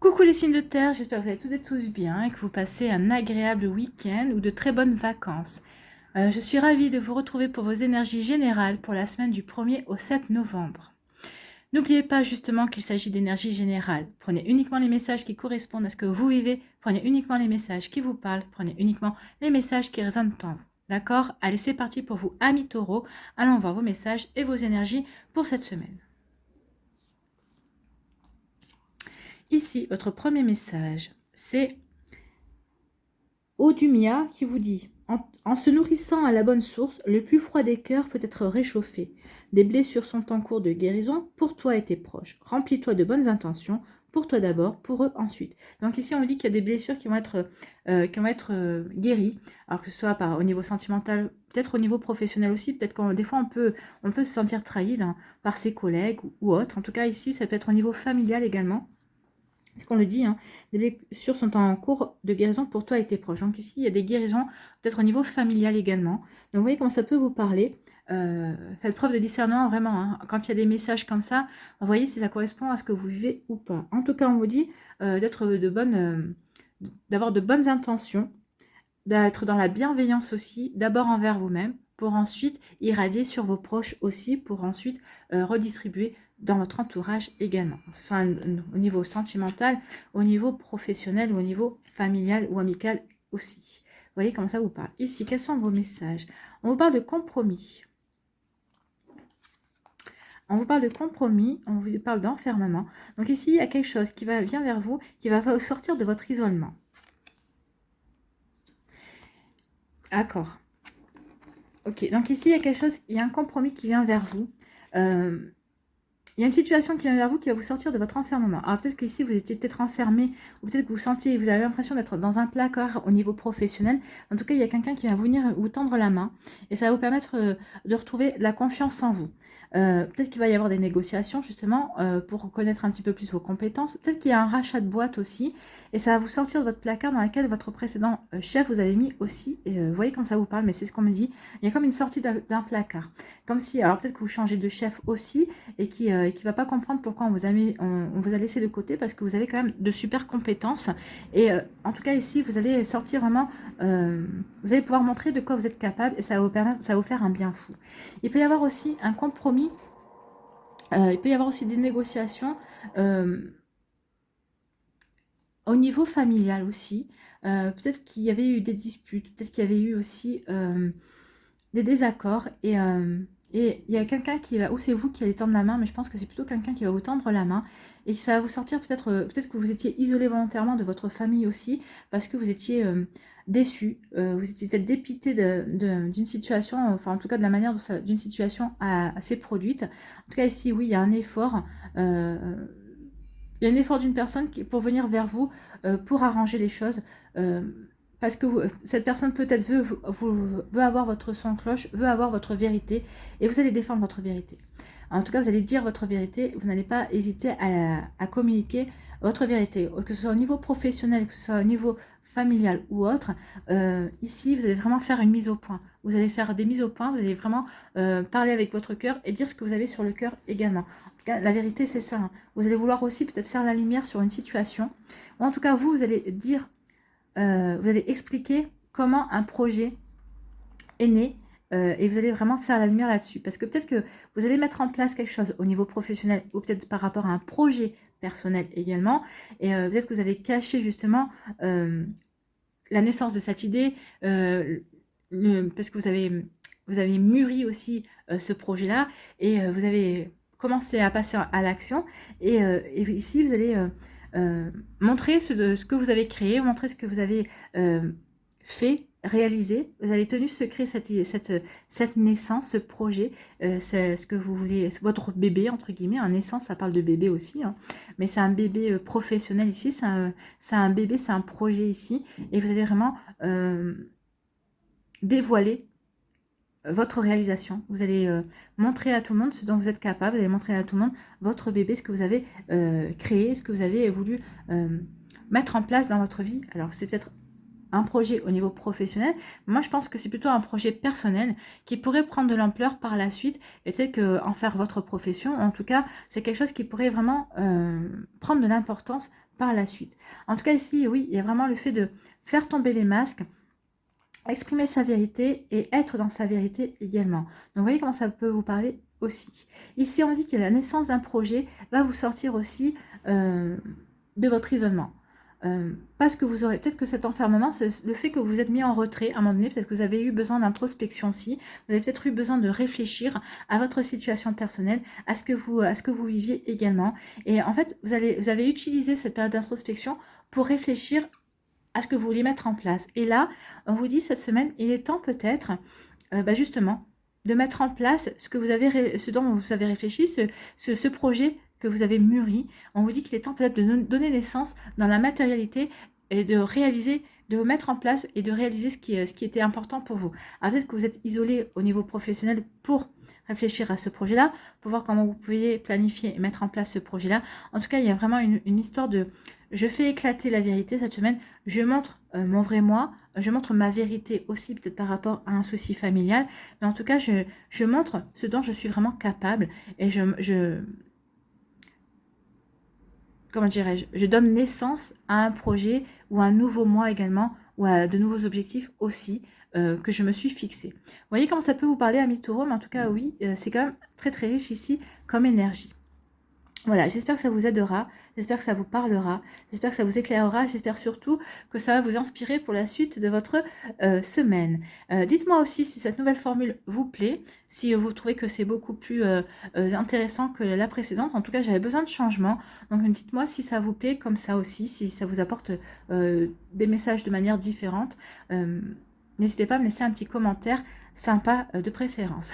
Coucou les signes de terre, j'espère que vous allez toutes et tous bien et que vous passez un agréable week-end ou de très bonnes vacances. Je suis ravie de vous retrouver pour vos énergies générales pour la semaine du 1er au 7 novembre. N'oubliez pas justement qu'il s'agit d'énergie générale. Prenez uniquement les messages qui correspondent à ce que vous vivez, prenez uniquement les messages qui vous parlent, prenez uniquement les messages qui résonnent en vous. D'accord? Allez, c'est parti pour vous, amis taureaux. Allons voir vos messages et vos énergies pour cette semaine. Ici, votre premier message, c'est Odumia qui vous dit en se nourrissant à la bonne source, le plus froid des cœurs peut être réchauffé. Des blessures sont en cours de guérison pour toi et tes proches. Remplis-toi de bonnes intentions, pour toi d'abord, pour eux ensuite. Donc ici, on me dit qu'il y a des blessures qui vont être guéries, alors que ce soit au niveau sentimental, peut-être au niveau professionnel aussi, peut-être que des fois on peut se sentir trahi par ses collègues ou autres. En tout cas, ici, ça peut être au niveau familial également. C'est qu'on le dit, hein, des blessures sont en cours de guérison pour toi et tes proches. Donc ici, il y a des guérisons peut-être au niveau familial également. Donc vous voyez comment ça peut vous parler. Faites preuve de discernement vraiment. Hein. Quand il y a des messages comme ça, vous voyez si ça correspond à ce que vous vivez ou pas. En tout cas, on vous dit d'avoir de bonnes intentions, d'être dans la bienveillance aussi, d'abord envers vous-même, pour ensuite irradier sur vos proches aussi, pour ensuite redistribuer dans votre entourage également. Enfin, au niveau sentimental, au niveau professionnel, ou au niveau familial ou amical aussi. Vous voyez comment ça vous parle. Ici, quels sont vos messages? On vous parle de compromis. On vous parle de compromis, on vous parle d'enfermement. Donc ici, il y a quelque chose qui vient vers vous, qui va vous sortir de votre isolement. D'accord. Ok, donc ici, il y a quelque chose, il y a un compromis qui vient vers vous. Il y a une situation qui vient vers vous qui va vous sortir de votre enfermement. Alors peut-être qu'ici, vous étiez peut-être enfermé, ou peut-être que vous avez l'impression d'être dans un placard au niveau professionnel. En tout cas, il y a quelqu'un qui va venir vous tendre la main et ça va vous permettre de retrouver de la confiance en vous. Peut-être qu'il va y avoir des négociations justement pour connaître un petit peu plus vos compétences. Peut-être qu'il y a un rachat de boîte aussi et ça va vous sortir de votre placard dans lequel votre précédent chef vous avait mis aussi. Vous voyez quand ça vous parle, mais c'est ce qu'on me dit. Il y a comme une sortie d'un placard. Comme si, alors peut-être que vous changez de chef aussi et qui va pas comprendre pourquoi on vous a laissé de côté parce que vous avez quand même de super compétences. Et en tout cas ici, vous allez sortir vraiment, vous allez pouvoir montrer de quoi vous êtes capable et ça va vous faire un bien fou. Il peut y avoir aussi un compromis, il peut y avoir aussi des négociations au niveau familial aussi. Peut-être qu'il y avait eu des disputes, peut-être qu'il y avait eu aussi des désaccords et il y a quelqu'un qui va, ou c'est vous qui allez tendre la main, mais je pense que c'est plutôt quelqu'un qui va vous tendre la main et que ça va vous sortir peut-être que vous étiez isolé volontairement de votre famille aussi parce que vous étiez déçu, vous étiez peut-être dépité d'une situation, enfin en tout cas de la manière dont d'une situation assez produite. En tout cas ici, oui, il y a un effort. Il y a un effort d'une personne pour venir vers vous, pour arranger les choses. Parce que cette personne peut-être veut avoir votre son de cloche, veut avoir votre vérité, et vous allez défendre votre vérité. En tout cas, vous allez dire votre vérité, vous n'allez pas hésiter à communiquer votre vérité, que ce soit au niveau professionnel, que ce soit au niveau familial ou autre. Ici, vous allez vraiment faire une mise au point. Vous allez faire des mises au point, vous allez vraiment parler avec votre cœur et dire ce que vous avez sur le cœur également. En tout cas, la vérité, c'est ça. Hein. Vous allez vouloir aussi peut-être faire la lumière sur une situation. Ou en tout cas, vous allez dire vous allez expliquer comment un projet est né et vous allez vraiment faire la lumière là-dessus. Parce que peut-être que vous allez mettre en place quelque chose au niveau professionnel ou peut-être par rapport à un projet personnel également. Et peut-être que vous avez caché justement la naissance de cette idée parce que vous avez mûri aussi ce projet-là et vous avez commencé à passer à l'action. Et ici, vous allez... montrer ce que vous avez créé, montrer ce que vous avez fait, réalisé. Vous avez tenu secret cette naissance, ce projet, c'est ce que vous voulez, votre bébé, entre guillemets. En naissance, ça parle de bébé aussi, hein, mais c'est un bébé professionnel ici, c'est un bébé, c'est un projet ici, et vous allez vraiment dévoiler votre réalisation. Vous allez montrer à tout le monde ce dont vous êtes capable, vous allez montrer à tout le monde votre bébé, ce que vous avez créé, ce que vous avez voulu mettre en place dans votre vie. Alors c'est peut-être un projet au niveau professionnel. Moi, je pense que c'est plutôt un projet personnel qui pourrait prendre de l'ampleur par la suite et peut-être en faire votre profession. En tout cas, c'est quelque chose qui pourrait vraiment prendre de l'importance par la suite. En tout cas, ici, oui, il y a vraiment le fait de faire tomber les masques, exprimer sa vérité et être dans sa vérité également. Donc, vous voyez comment ça peut vous parler aussi. Ici, on dit que la naissance d'un projet va vous sortir aussi de votre isolement. Parce que vous aurez, peut-être que cet enfermement, c'est le fait que vous êtes mis en retrait à un moment donné, peut-être que vous avez eu besoin d'introspection aussi, vous avez peut-être eu besoin de réfléchir à votre situation personnelle, à ce que vous viviez également. Et en fait, vous avez utilisé cette période d'introspection pour réfléchir à ce que vous vouliez mettre en place. Et là, on vous dit cette semaine, il est temps peut-être, justement, de mettre en place ce dont vous avez réfléchi, ce projet que vous avez mûri. On vous dit qu'il est temps peut-être de donner naissance dans la matérialité et de réaliser, de vous mettre en place et de réaliser ce qui était important pour vous. Alors peut-être que vous êtes isolé au niveau professionnel pour réfléchir à ce projet-là, pour voir comment vous pouvez planifier et mettre en place ce projet-là. En tout cas, il y a vraiment une histoire de... Je fais éclater la vérité cette semaine, je montre mon vrai moi, je montre ma vérité aussi peut-être par rapport à un souci familial, mais en tout cas, je montre ce dont je suis vraiment capable et comment dirais-je, je donne naissance à un projet ou à un nouveau moi également, ou à de nouveaux objectifs aussi que je me suis fixé. Vous voyez comment ça peut vous parler, amis taureaux, mais en tout cas, oui, c'est quand même très très riche ici comme énergie. Voilà, j'espère que ça vous aidera, j'espère que ça vous parlera, j'espère que ça vous éclairera, j'espère surtout que ça va vous inspirer pour la suite de votre semaine. Dites-moi aussi si cette nouvelle formule vous plaît, si vous trouvez que c'est beaucoup plus intéressant que la précédente. En tout cas, j'avais besoin de changement, donc dites-moi si ça vous plaît comme ça aussi, si ça vous apporte des messages de manière différente. N'hésitez pas à me laisser un petit commentaire sympa de préférence.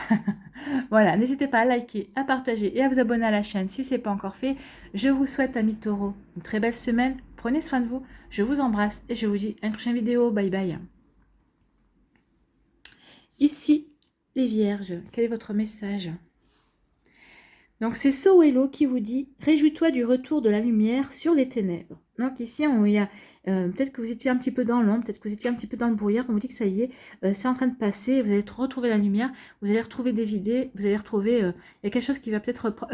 Voilà, n'hésitez pas à liker, à partager et à vous abonner à la chaîne si ce n'est pas encore fait. Je vous souhaite, amis taureaux, une très belle semaine. Prenez soin de vous. Je vous embrasse et je vous dis à une prochaine vidéo. Bye bye. Ici, les vierges, quel est votre message? Donc c'est Sohello qui vous dit « Réjouis-toi du retour de la lumière sur les ténèbres ». Donc ici, il y a peut-être que vous étiez un petit peu dans l'ombre, peut-être que vous étiez un petit peu dans le brouillard, on vous dit que ça y est, c'est en train de passer, vous allez retrouver la lumière, vous allez retrouver des idées, vous allez retrouver, il y a quelque chose qui va peut-être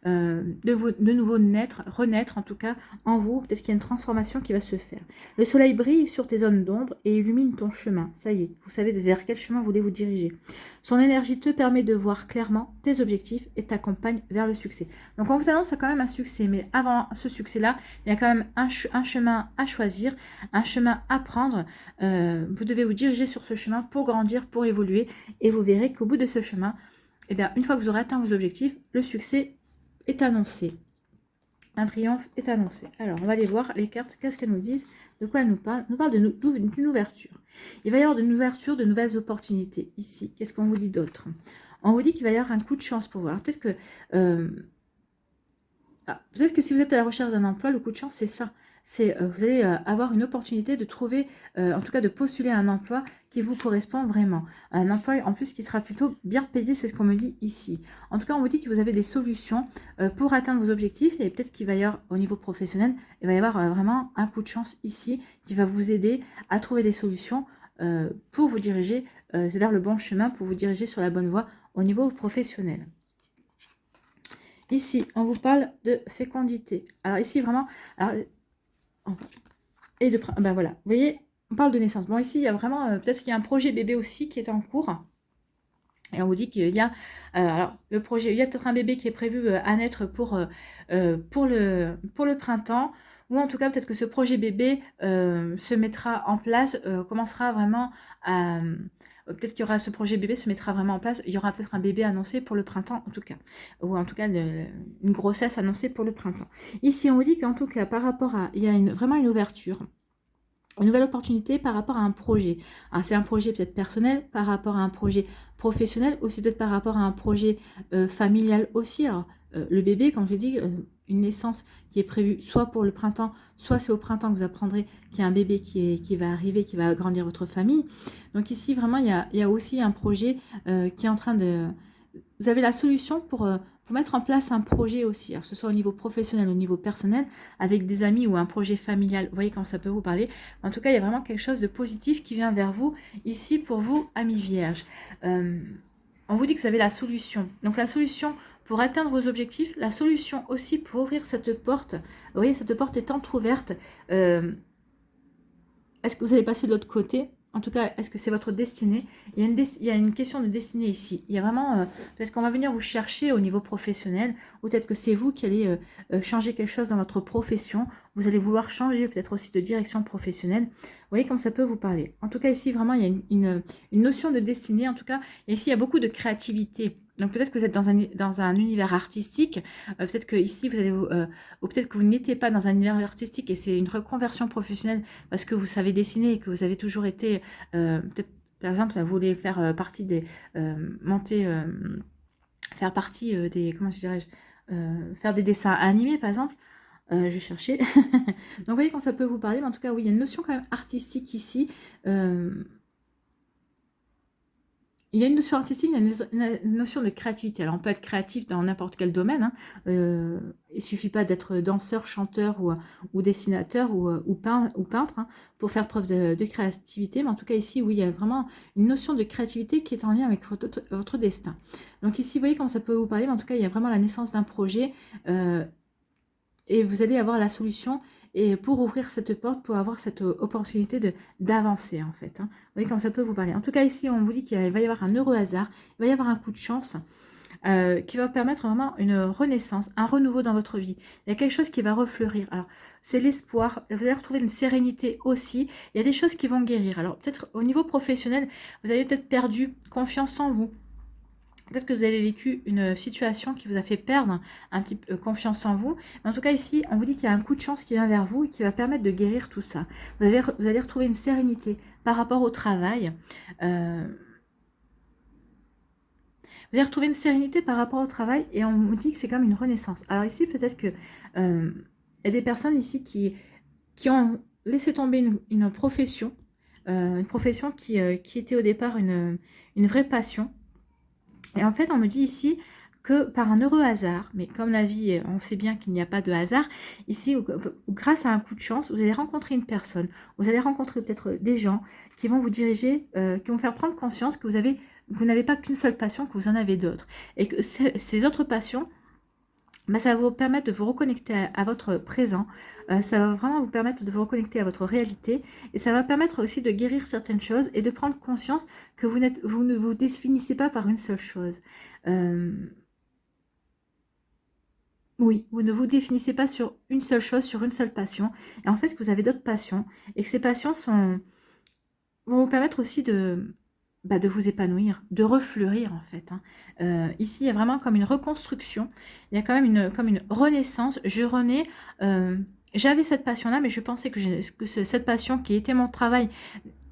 de nouveau renaître en tout cas en vous, peut-être qu'il y a une transformation qui va se faire. Le soleil brille sur tes zones d'ombre et illumine ton chemin, ça y est, vous savez vers quel chemin vous voulez vous diriger. Son énergie te permet de voir clairement tes objectifs et t'accompagne vers le succès. Donc on vous annonce quand même un succès, mais avant ce succès-là, il y a quand même un chemin à choisir, un chemin à prendre. Vous devez vous diriger sur ce chemin pour grandir, pour évoluer, et vous verrez qu'au bout de ce chemin, eh bien, une fois que vous aurez atteint vos objectifs, le succès est annoncé. Un triomphe est annoncé. Alors, on va aller voir les cartes, qu'est-ce qu'elles nous disent, de quoi elles nous parlent. Nous parlent d'une ouverture. Il va y avoir une ouverture, de nouvelles opportunités ici. Qu'est-ce qu'on vous dit d'autre? On vous dit qu'il va y avoir un coup de chance pour voir. Peut-être que si vous êtes à la recherche d'un emploi, le coup de chance, c'est ça. C'est vous allez avoir une opportunité de trouver, en tout cas de postuler à un emploi qui vous correspond vraiment. Un emploi en plus qui sera plutôt bien payé, c'est ce qu'on me dit ici. En tout cas, on vous dit que vous avez des solutions pour atteindre vos objectifs et peut-être qu'il va y avoir au niveau professionnel, il va y avoir vraiment un coup de chance ici qui va vous aider à trouver des solutions pour vous diriger vers le bon chemin, pour vous diriger sur la bonne voie au niveau professionnel. Ici, on vous parle de fécondité. Alors ici, vraiment... ben voilà, vous voyez, on parle de naissance. Bon, ici, il y a vraiment... peut-être qu'il y a un projet bébé aussi qui est en cours. Et on vous dit qu'il y a... alors, le projet... Il y a peut-être un bébé qui est prévu à naître pour le printemps. Ou en tout cas, peut-être que ce projet bébé se mettra en place, commencera vraiment à... peut-être qu'il y aura ce projet bébé se mettra vraiment en place. Il y aura peut-être un bébé annoncé pour le printemps, en tout cas. Ou en tout cas, une grossesse annoncée pour le printemps. Ici, on vous dit qu'en tout cas, par rapport à... Il y a vraiment une ouverture. Une nouvelle opportunité par rapport à un projet. C'est un projet peut-être personnel, par rapport à un projet professionnel, aussi peut-être par rapport à un projet familial aussi. Alors, le bébé, quand je dis une naissance qui est prévue soit pour le printemps, soit c'est au printemps que vous apprendrez qu'il y a un bébé qui va arriver, qui va agrandir votre famille. Donc ici, vraiment, il y a aussi un projet qui est en train de... Vous avez la solution pour pour mettre en place un projet aussi, alors que ce soit au niveau professionnel, au niveau personnel, avec des amis ou un projet familial. Vous voyez comment ça peut vous parler. En tout cas, il y a vraiment quelque chose de positif qui vient vers vous ici pour vous, amis vierges. On vous dit que vous avez la solution. Donc la solution pour atteindre vos objectifs, la solution aussi pour ouvrir cette porte. Vous voyez, cette porte est entrouverte. Est-ce que vous allez passer de l'autre côté? En tout cas, est-ce que c'est votre destinée? Il y a une question de destinée ici. Il y a vraiment, peut-être qu'on va venir vous chercher au niveau professionnel, ou peut-être que c'est vous qui allez changer quelque chose dans votre profession. Vous allez vouloir changer peut-être aussi de direction professionnelle. Vous voyez comme ça peut vous parler. En tout cas, ici, vraiment, il y a une notion de destinée. En tout cas, ici, il y a beaucoup de créativité. Donc peut-être que vous êtes dans un univers artistique, peut-être que ici vous allez, ou peut-être que vous n'étiez pas dans un univers artistique et c'est une reconversion professionnelle parce que vous savez dessiner et que vous avez toujours été, peut-être par exemple, ça voulait faire partie des, faire partie des, comment je dirais-je, faire des dessins animés par exemple. Je vais chercher. Donc vous voyez quand ça peut vous parler, mais en tout cas oui, il y a une notion quand même artistique ici. Il y a une notion artistique, il y a une notion de créativité. Alors, on peut être créatif dans n'importe quel domaine. Hein. Il ne suffit pas d'être danseur, chanteur ou dessinateur ou peintre hein, pour faire preuve de créativité. Mais en tout cas, ici, oui, il y a vraiment une notion de créativité qui est en lien avec votre destin. Donc ici, vous voyez comment ça peut vous parler. Mais en tout cas, il y a vraiment la naissance d'un projet et vous allez avoir la solution et pour ouvrir cette porte, pour avoir cette opportunité d'avancer en fait. Hein. Vous voyez comment ça peut vous parler. En tout cas ici, on vous dit qu'il va y avoir un heureux hasard, il va y avoir un coup de chance qui va permettre vraiment une renaissance, un renouveau dans votre vie. Il y a quelque chose qui va refleurir. Alors, c'est l'espoir. Vous allez retrouver une sérénité aussi. Il y a des choses qui vont guérir. Alors, peut-être au niveau professionnel, vous avez peut-être perdu confiance en vous. Peut-être que vous avez vécu une situation qui vous a fait perdre un petit peu confiance en vous. Mais en tout cas, ici, on vous dit qu'il y a un coup de chance qui vient vers vous et qui va permettre de guérir tout ça. Vous allez retrouver une sérénité par rapport au travail. Vous allez retrouver une sérénité par rapport au travail et on vous dit que c'est comme une renaissance. Alors ici, peut-être que il y a des personnes ici qui ont laissé tomber une profession qui était au départ une vraie passion. Et en fait, on me dit ici que par un heureux hasard, mais comme la vie, on sait bien qu'il n'y a pas de hasard, ici, ou grâce à un coup de chance, vous allez rencontrer une personne, vous allez rencontrer peut-être des gens qui vont vous diriger, qui vont faire prendre conscience que vous n'avez pas qu'une seule passion, que vous en avez d'autres. Et que ces autres passions, bah, ça va vous permettre de vous reconnecter à votre présent, ça va vraiment vous permettre de vous reconnecter à votre réalité et ça va permettre aussi de guérir certaines choses et de prendre conscience que vous ne vous définissez pas par une seule chose. Oui, vous ne vous définissez pas sur une seule chose, sur une seule passion et en fait que vous avez d'autres passions et que ces passions vont vous permettre aussi de vous épanouir, de refleurir en fait. Hein. Ici, il y a vraiment comme une reconstruction, il y a quand même comme une renaissance. Je renais, j'avais cette passion-là, mais je pensais que cette passion qui était mon travail,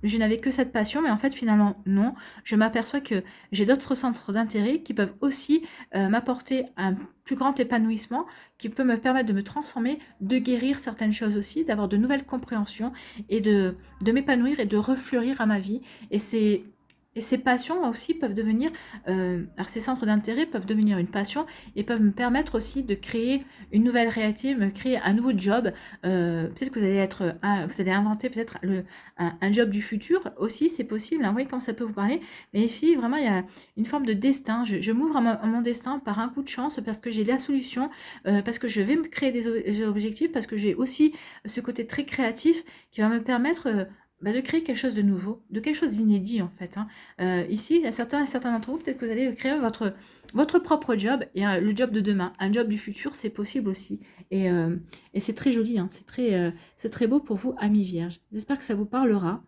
je n'avais que cette passion, mais en fait, finalement, non. Je m'aperçois que j'ai d'autres centres d'intérêt qui peuvent aussi m'apporter un plus grand épanouissement, qui peut me permettre de me transformer, de guérir certaines choses aussi, d'avoir de nouvelles compréhensions et de m'épanouir et de refleurir à ma vie. Et ces passions aussi peuvent devenir, alors ces centres d'intérêt peuvent devenir une passion et peuvent me permettre aussi de créer une nouvelle réalité, me créer un nouveau job. Peut-être que vous allez inventer peut-être un job du futur aussi, c'est possible. Hein, vous voyez comment ça peut vous parler. Mais ici, vraiment, il y a une forme de destin. Je m'ouvre à mon destin par un coup de chance parce que j'ai la solution, parce que je vais me créer des objectifs, parce que j'ai aussi ce côté très créatif qui va me permettre de créer quelque chose de nouveau, de quelque chose d'inédit en fait. Hein. Ici, il y a certains d'entre vous, peut-être que vous allez créer votre propre job et le job de demain, un job du futur, c'est possible aussi. Et c'est très joli, hein. C'est très beau pour vous, amis vierges. J'espère que ça vous parlera.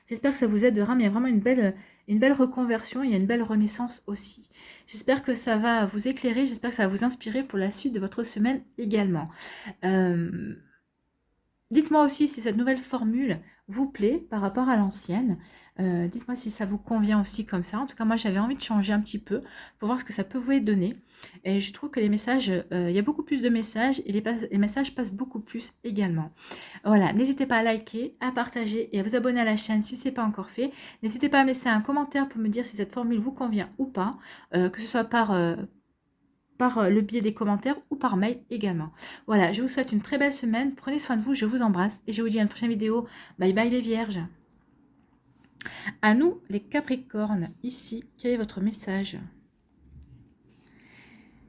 J'espère que ça vous aidera, mais il y a vraiment une belle reconversion, il y a une belle renaissance aussi. J'espère que ça va vous éclairer, j'espère que ça va vous inspirer pour la suite de votre semaine également. Dites-moi aussi si cette nouvelle formule vous plaît par rapport à l'ancienne. Dites-moi si ça vous convient aussi comme ça. En tout cas, moi, j'avais envie de changer un petit peu pour voir ce que ça peut vous donner. Et je trouve que les messages, il y a beaucoup plus de messages et les messages passent beaucoup plus également. Voilà, n'hésitez pas à liker, à partager et à vous abonner à la chaîne si ce n'est pas encore fait. N'hésitez pas à me laisser un commentaire pour me dire si cette formule vous convient ou pas, que ce soit par par le biais des commentaires ou par mail également. Voilà, je vous souhaite une très belle semaine. Prenez soin de vous, je vous embrasse et je vous dis à une prochaine vidéo. Bye bye les vierges. À nous les capricornes, ici, quel est votre message?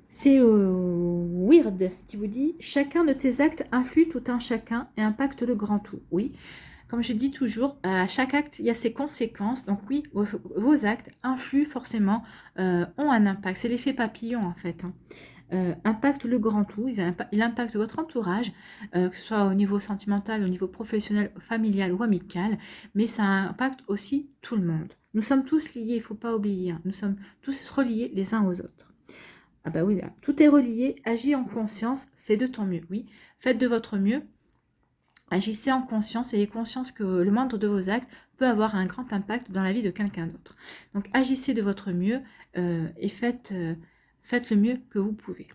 C'est Weird qui vous dit « Chacun de tes actes influe tout un chacun et impacte le grand tout. » Oui, comme je dis toujours, à chaque acte, il y a ses conséquences. Donc oui, vos actes influent forcément, ont un impact. C'est l'effet papillon en fait. Impacte le grand tout, il impacte votre entourage, que ce soit au niveau sentimental, au niveau professionnel, familial ou amical, mais ça impacte aussi tout le monde. Nous sommes tous liés, il ne faut pas oublier, hein. Nous sommes tous reliés les uns aux autres. Ah bah oui, là, tout est relié, agis en conscience, fais de ton mieux, oui, faites de votre mieux, agissez en conscience, ayez conscience que le moindre de vos actes peut avoir un grand impact dans la vie de quelqu'un d'autre. Donc agissez de votre mieux et faites le mieux que vous pouvez.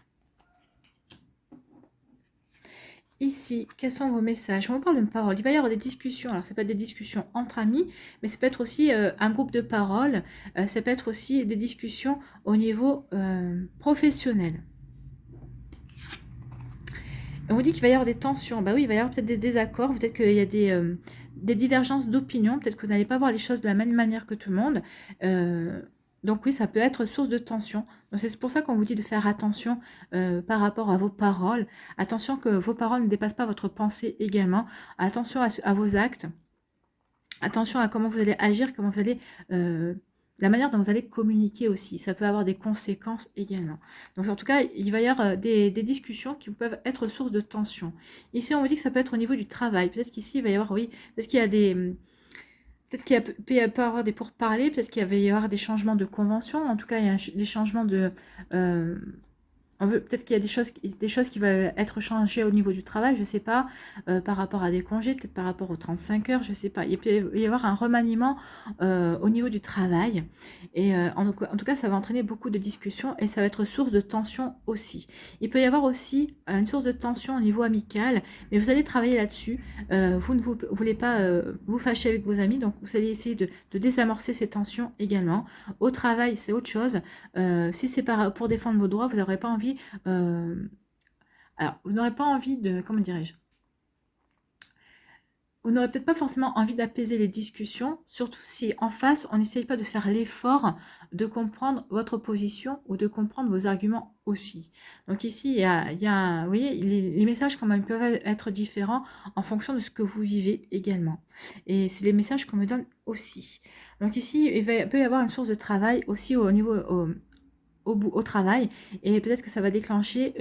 Ici, quels sont vos messages? On parle de parole. Il va y avoir des discussions. Alors, ça peut être des discussions entre amis, mais ça peut être aussi un groupe de parole. Ça peut être aussi des discussions au niveau professionnel. On vous dit qu'il va y avoir des tensions. Bah oui, il va y avoir peut-être des désaccords. Peut-être qu'il y a des divergences d'opinion. Peut-être que vous n'allez pas voir les choses de la même manière que tout le monde. Donc oui, ça peut être source de tension. Donc c'est pour ça qu'on vous dit de faire attention par rapport à vos paroles. Attention que vos paroles ne dépassent pas votre pensée également. Attention à vos actes. Attention à comment vous allez agir, comment vous allez... la manière dont vous allez communiquer aussi. Ça peut avoir des conséquences également. Donc en tout cas, il va y avoir des discussions qui peuvent être source de tension. Ici, on vous dit que ça peut être au niveau du travail. Peut-être qu'ici, il va y avoir, oui, peut-être qu'il y a des... Peut-être qu'il peut y avoir des pourparlers, peut-être qu'il va y avoir des changements de convention, en tout cas il y a des changements de... peut-être qu'il y a des choses qui vont être changées au niveau du travail, je ne sais pas, par rapport à des congés, peut-être par rapport aux 35 heures, je ne sais pas. Il peut y avoir un remaniement au niveau du travail. Et en tout cas, ça va entraîner beaucoup de discussions et ça va être source de tension aussi. Il peut y avoir aussi une source de tension au niveau amical, mais vous allez travailler là-dessus. Vous ne voulez pas vous fâcher avec vos amis, donc vous allez essayer de désamorcer ces tensions également. Au travail, c'est autre chose. Si c'est pour défendre vos droits, vous n'aurez pas envie... alors, vous n'aurez pas envie de... Comment dirais-je? Vous n'aurez peut-être pas forcément envie d'apaiser les discussions, surtout si en face, on n'essaye pas de faire l'effort de comprendre votre position ou de comprendre vos arguments aussi. Donc ici, il y a vous voyez, les messages quand même peuvent être différents en fonction de ce que vous vivez également. Et c'est les messages qu'on me donne aussi. Donc ici, il peut y avoir une source de travail aussi au niveau... au travail, et peut-être que ça va déclencher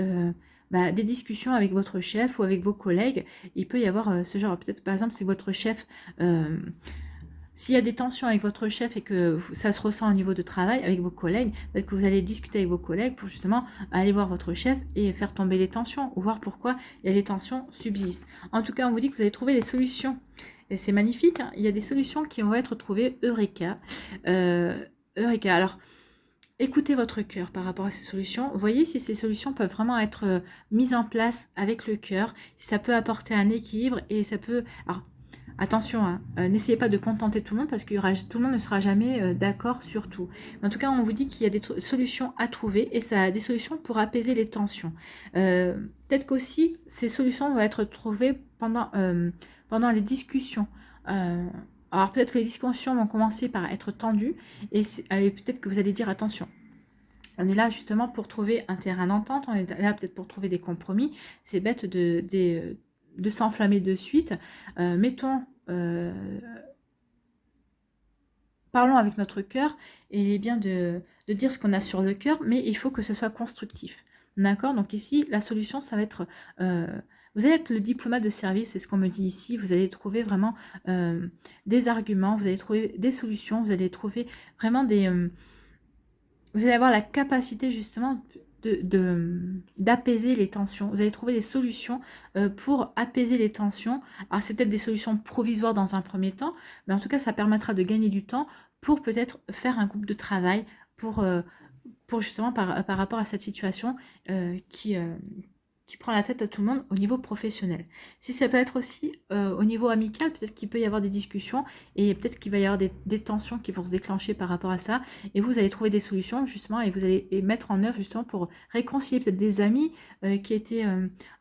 des discussions avec votre chef ou avec vos collègues. Il peut y avoir ce genre, peut-être par exemple si votre chef, s'il y a des tensions avec votre chef et que ça se ressent au niveau de travail avec vos collègues, peut-être que vous allez discuter avec vos collègues pour justement aller voir votre chef et faire tomber les tensions ou voir pourquoi les tensions subsistent. En tout cas, on vous dit que vous allez trouver des solutions. Et c'est magnifique, hein. Il y a des solutions qui vont être trouvées. Eureka. Eureka. Alors, écoutez votre cœur par rapport à ces solutions. Voyez si ces solutions peuvent vraiment être mises en place avec le cœur, si ça peut apporter un équilibre et ça peut... Alors, attention, hein, n'essayez pas de contenter tout le monde parce que tout le monde ne sera jamais d'accord sur tout. Mais en tout cas, on vous dit qu'il y a des solutions à trouver et ça a des solutions pour apaiser les tensions. Peut-être qu'aussi, ces solutions vont être trouvées pendant les discussions. Alors peut-être que les discussions vont commencer par être tendues et peut-être que vous allez dire attention. On est là justement pour trouver un terrain d'entente, on est là peut-être pour trouver des compromis. C'est bête de s'enflammer de suite. Parlons avec notre cœur et il est bien de dire ce qu'on a sur le cœur, mais il faut que ce soit constructif. D'accord? Donc ici, la solution, ça va être... vous allez être le diplomate de service, c'est ce qu'on me dit ici. Vous allez trouver vraiment des arguments, vous allez trouver des solutions, vous allez trouver vraiment des... vous allez avoir la capacité justement d'apaiser les tensions. Vous allez trouver des solutions pour apaiser les tensions. Alors c'est peut-être des solutions provisoires dans un premier temps, mais en tout cas ça permettra de gagner du temps pour peut-être faire un groupe de travail, pour justement par rapport à cette situation qui... qui prend la tête à tout le monde au niveau professionnel. Si ça peut être aussi au niveau amical, peut-être qu'il peut y avoir des discussions et peut-être qu'il va y avoir des tensions qui vont se déclencher par rapport à ça. Et vous allez trouver des solutions justement et vous allez mettre en œuvre justement pour réconcilier peut-être des amis qui étaient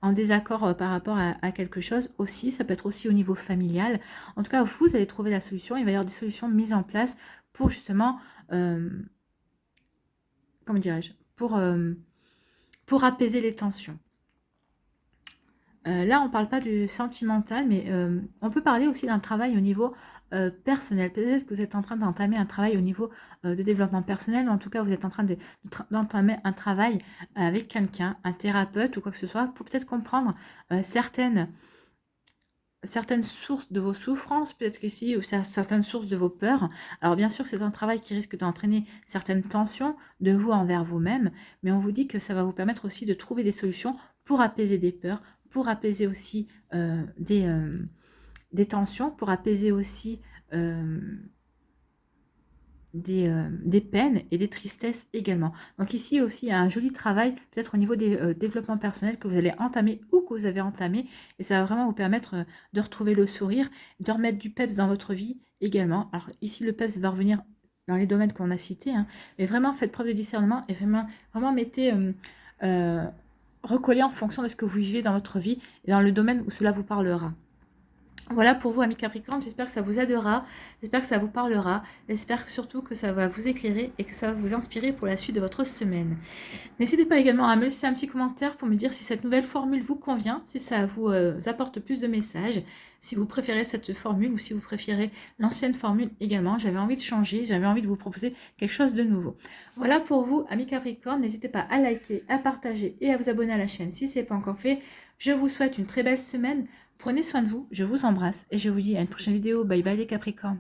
en désaccord par rapport à quelque chose aussi. Ça peut être aussi au niveau familial. En tout cas, vous allez trouver la solution. Il va y avoir des solutions mises en place pour justement, comment dirais-je, pour apaiser les tensions. Là, on ne parle pas du sentimental, mais on peut parler aussi d'un travail au niveau personnel. Peut-être que vous êtes en train d'entamer un travail au niveau de développement personnel, mais en tout cas, vous êtes en train d'entamer un travail avec quelqu'un, un thérapeute ou quoi que ce soit, pour peut-être comprendre certaines sources de vos souffrances, peut-être qu'ici, ou certaines sources de vos peurs. Alors bien sûr, c'est un travail qui risque d'entraîner certaines tensions de vous envers vous-même, mais on vous dit que ça va vous permettre aussi de trouver des solutions pour apaiser des peurs, pour apaiser aussi des tensions, pour apaiser aussi des peines et des tristesses également. Donc ici aussi, il y a un joli travail, peut-être au niveau des développements personnels que vous allez entamer ou que vous avez entamé, et ça va vraiment vous permettre de retrouver le sourire, de remettre du peps dans votre vie également. Alors ici, le peps va revenir dans les domaines qu'on a cités, hein, mais vraiment faites preuve de discernement et vraiment mettez... recoller en fonction de ce que vous vivez dans votre vie et dans le domaine où cela vous parlera. Voilà pour vous, amis Capricorne, j'espère que ça vous aidera, j'espère que ça vous parlera, j'espère surtout que ça va vous éclairer et que ça va vous inspirer pour la suite de votre semaine. N'hésitez pas également à me laisser un petit commentaire pour me dire si cette nouvelle formule vous convient, si ça vous apporte plus de messages, si vous préférez cette formule ou si vous préférez l'ancienne formule également. J'avais envie de changer, j'avais envie de vous proposer quelque chose de nouveau. Voilà pour vous, amis Capricorne, n'hésitez pas à liker, à partager et à vous abonner à la chaîne si ce n'est pas encore fait. Je vous souhaite une très belle semaine. Prenez soin de vous, je vous embrasse et je vous dis à une prochaine vidéo. Bye bye les Capricornes.